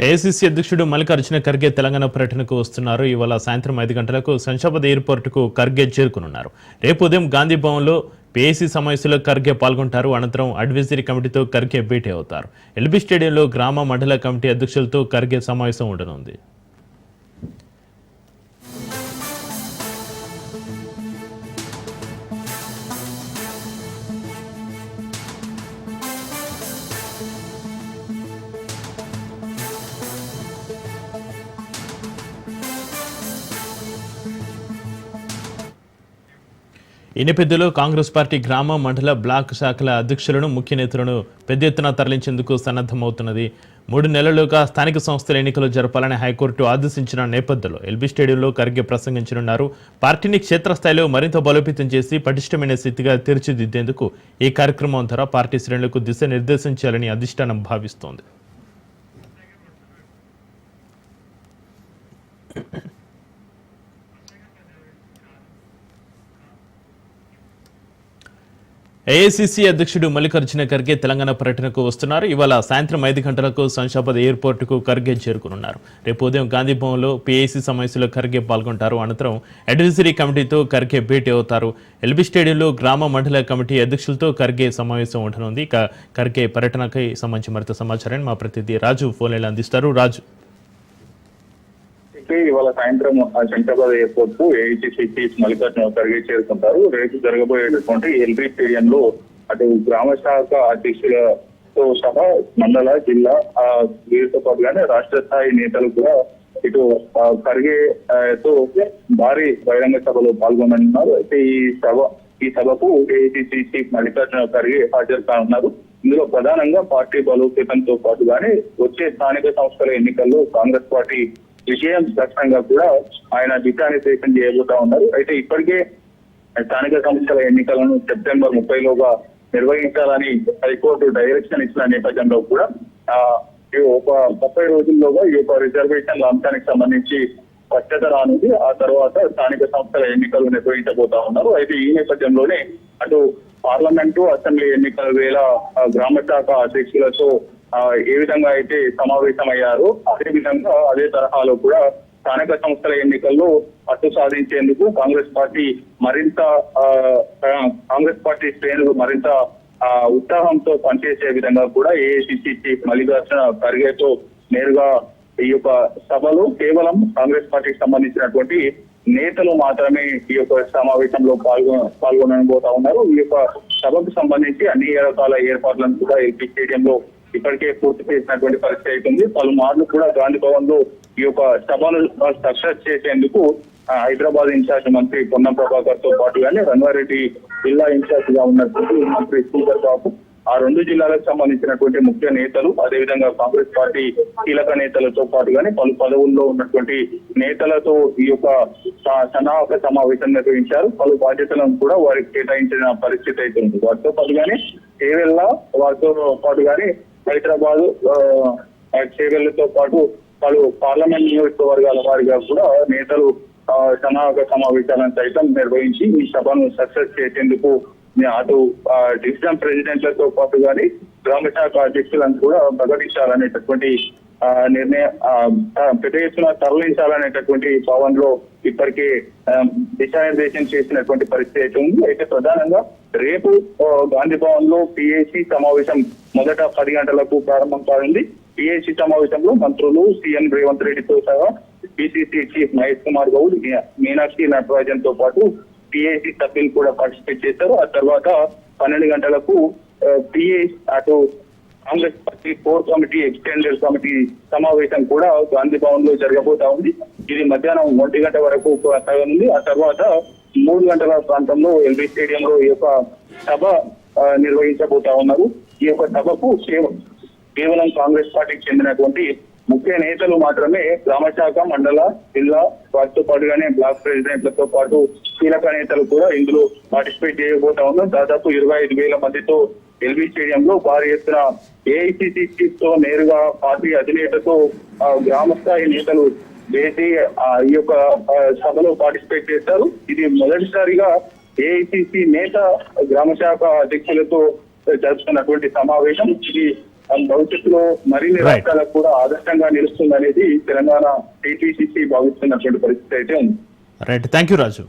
AICC అధ్యక్షుడు మల్లికార్జున ఖర్గే తెలంగాణ పర్యటనకు వస్తున్నారు. ఇవాళ సాయంత్రం 5 గంటలకు శంషాబాద్ ఎయిర్పోర్టుకు ఖర్గే చేరుకునున్నారు. రేపు ఉదయం గాంధీ భవన్లో పీఏసీ సమావేశంలో ఖర్గే పాల్గొంటారు. అనంతరం అడ్వైజరీ కమిటీతో ఖర్గే భేటీ అవుతారు. ఎల్బీ స్టేడియంలో గ్రామ మండల కమిటీ అధ్యక్షులతో ఖర్గే సమావేశం ఉండనుంది. ఈ నేపథ్యంలో కాంగ్రెస్ పార్టీ గ్రామ మండల బ్లాక్ శాఖల అధ్యక్షులను ముఖ్య నేతలను పెద్ద ఎత్తున తరలించేందుకు సన్నద్ధమవుతున్నది. 3 నెలలుగా స్థానిక సంస్థల ఎన్నికలు జరపాలని హైకోర్టు ఆదేశించిన నేపథ్యంలో ఎల్బీ స్టేడియంలో ఖర్గే ప్రసంగించనున్నారు. పార్టీని క్షేత్రస్థాయిలో మరింత బలోపేతం చేసి పటిష్టమైన స్థితిగా తీర్చిదిద్దేందుకు ఈ కార్యక్రమం ద్వారా పార్టీ శ్రేణులకు దిశానిర్దేశం చేయాలని అధిష్టానం భావిస్తోంది. ఏఐసీసీ అధ్యక్షుడు మల్లికార్జున ఖర్గే తెలంగాణ పర్యటనకు వస్తున్నారు. ఇవాళ సాయంత్రం 5 గంటలకు శంషాబాద్ ఎయిర్పోర్టుకు ఖర్గే చేరుకునున్నారు. రేపు ఉదయం గాంధీ భవన్లో పీఏసీ సమావేశంలో ఖర్గే పాల్గొంటారు. అనంతరం అడ్వైజరీ కమిటీతో ఖర్గే భేటీ అవుతారు. ఎల్బీ స్టేడియంలో గ్రామ మండల కమిటీ అధ్యక్షులతో ఖర్గే సమావేశం ఉండనుంది. ఇక ఖర్గే పర్యటనకి సంబంధించి మరింత సమాచారాన్ని మా ప్రతినిధి రాజు ఫోన్లైన్లో అందిస్తారు. రాజు, ఇవాళ సాయంత్రం శంషాబాద్ ఎయిర్పోర్ట్ కు ఏఐసీసీ చీఫ్ మల్లికార్జున ఖర్గే చేరుకుంటారు. రేపు జరగబోయేటటువంటి ఎల్బీ స్టేడియంలో అటు గ్రామ శాఖ అధ్యక్షులతో సహా మండల జిల్లా వీరితో పాటుగానే రాష్ట్ర స్థాయి నేతలు కూడా ఇటు ఖర్గే తో భారీ బహిరంగ సభలో పాల్గొననున్నారు. అయితే ఈ సభకు ఏఐసీసీ చీఫ్ మల్లికార్జున ఖర్గే హాజరు కానున్నారు. ఇందులో ప్రధానంగా పార్టీ బలోపేతంతో పాటుగానే వచ్చే స్థానిక సంస్థల ఎన్నికల్లో కాంగ్రెస్ పార్టీ విజయం లక్ష్యంగా కూడా ఆయన దిశానిర్దేశం చేయబోతా ఉన్నారు. అయితే ఇప్పటికే స్థానిక సంస్థల ఎన్నికలను సెప్టెంబర్ 30లోగా నిర్వహించాలని హైకోర్టు డైరెక్షన్ ఇచ్చిన నేపథ్యంలో కూడా ఒక 30 రోజుల్లోగా ఈ యొక్క రిజర్వేషన్ల అంశానికి సంబంధించి స్పష్టత రానుంది. ఆ తర్వాత స్థానిక సంస్థల ఎన్నికలు నిర్వహించబోతా ఉన్నారు. అయితే ఈ నేపథ్యంలోనే అటు పార్లమెంటు అసెంబ్లీ ఎన్నికల వేళ గ్రామ శాఖ అధ్యక్షులతో ఏ విధంగా అయితే సమావేశమయ్యారో అదే విధంగా అదే తరహాలో కూడా స్థానిక సంస్థల ఎన్నికల్లో పట్టు సాధించేందుకు కాంగ్రెస్ పార్టీ శ్రేణులు మరింత ఉత్సాహంతో పనిచేసే విధంగా కూడా ఏఐసీసీ చీఫ్ మల్లికార్జున ఖర్గేతో నేరుగా ఈ యొక్క సభలో కేవలం కాంగ్రెస్ పార్టీకి సంబంధించినటువంటి నేతలు మాత్రమే ఈ యొక్క సమావేశంలో పాల్గొనబోతా ఉన్నారు. ఈ యొక్క సభకు సంబంధించి అన్ని రకాల ఏర్పాట్లను కూడా ఎల్బీ స్టేడియంలో ఇప్పటికే పూర్తి చేసినటువంటి పరిస్థితి అవుతుంది. పలుమార్లు కూడా గాంధీ భవన్ లో ఈ యొక్క సభను సక్సెస్ చేసేందుకు హైదరాబాద్ ఇన్ఛార్జ్ మంత్రి పొన్నం ప్రభాకర్ తో పాటుగానే రంగారెడ్డి జిల్లా ఇన్ఛార్జ్ గా ఉన్నటువంటి మంత్రి శ్రీధర్ బాబు, ఆ 2 జిల్లాలకు సంబంధించినటువంటి ముఖ్య నేతలు, అదేవిధంగా కాంగ్రెస్ పార్టీ కీలక నేతలతో పాటుగానే పలు పదవుల్లో ఉన్నటువంటి నేతలతో ఈ యొక్క సన్నాహక సమావేశం నిర్వహించారు. పలు బాధ్యతలను కూడా వారికి కేటాయించిన పరిస్థితి అయితే ఉంది. వాటితో పాటుగానే చేవెళ్ళ వారితో పాటుగానే హైదరాబాద్ చేవెళ్లతో పాటు పలు పార్లమెంట్ నియోజకవర్గాల వారిగా కూడా నేతలు సన్నాహక సమావేశాలను సైతం నిర్వహించి ఈ సభను సక్సెస్ చేసేందుకు అటు డివిజన్ ప్రెసిడెంట్లతో పాటు కానీ గ్రామ శాఖ అధ్యక్షులను కూడా ప్రకటించాలనేటటువంటి నిర్ణయం పెద్ద ఎత్తున తరలించాలనేటటువంటి భావనలో ఇప్పటికే దిశానిర్దేశం చేసినటువంటి పరిస్థితి అయితే ఉంది. అయితే ప్రధానంగా రేపు గాంధీ భవన్ లో పీఏసీ సమావేశం మొదట 10 గంటలకు ప్రారంభం కానుంది. పీఏసీ సమావేశంలో మంత్రులు సీఎం రేవంత్ రెడ్డితో సహా పిసిసి చీఫ్ మహేష్ కుమార్ గౌడ్, మీనాక్షి నటరాజన్ తో పాటు పీఏసీ సభ్యులు కూడా పార్టిసిపేట్ చేశారు. ఆ తర్వాత 12 గంటలకు అటు Congress party core committee, extended committee సమావేశం కూడా గాంధీ భవన్ లో జరగబోతా ఉంది. ఇది మధ్యాహ్నం 1 గంట వరకు కొనసాగనుంది. ఆ తర్వాత 3 గంటల ప్రాంతంలో ఎల్బీ స్టేడియంలో ఈ యొక్క సభ నిర్వహించబోతా ఉన్నారు. ఈ యొక్క సభకు కేవలం కాంగ్రెస్ పార్టీకి చెందినటువంటి ముఖ్య నేతలు మాత్రమే గ్రామ శాఖ, మండల, జిల్లా వాటితో పాటుగానే బ్లాక్ ప్రెసిడెంట్లతో పాటు కీలక నేతలు కూడా ఇందులో పార్టిసిపేట్ చేయబోతా ఉన్నారు. దాదాపు 25,000 మందితో ఎల్బీ స్టేడియంలో భారీ ఎత్తున ఏఐసీసీ చీఫ్ తో నేరుగా పార్టీ అధినేతతో గ్రామ స్థాయి నేతలు చేసి ఈ యొక్క సభలో పార్టిసిపేట్ చేస్తారు. ఇది మొదటిసారిగా ఏఐసీసీ నేత గ్రామ శాఖ అధ్యక్షులతో జరుపుతున్నటువంటి సమావేశం. ఇది భవిష్యత్తులో మరిన్ని Right. రాష్ట్రాలకు కూడా ఆదర్శంగా నిలుస్తుందనేది తెలంగాణ టీపీసీసీ భావిస్తున్నటువంటి పరిస్థితి అయితే ఉంది. Right, thank you Raju.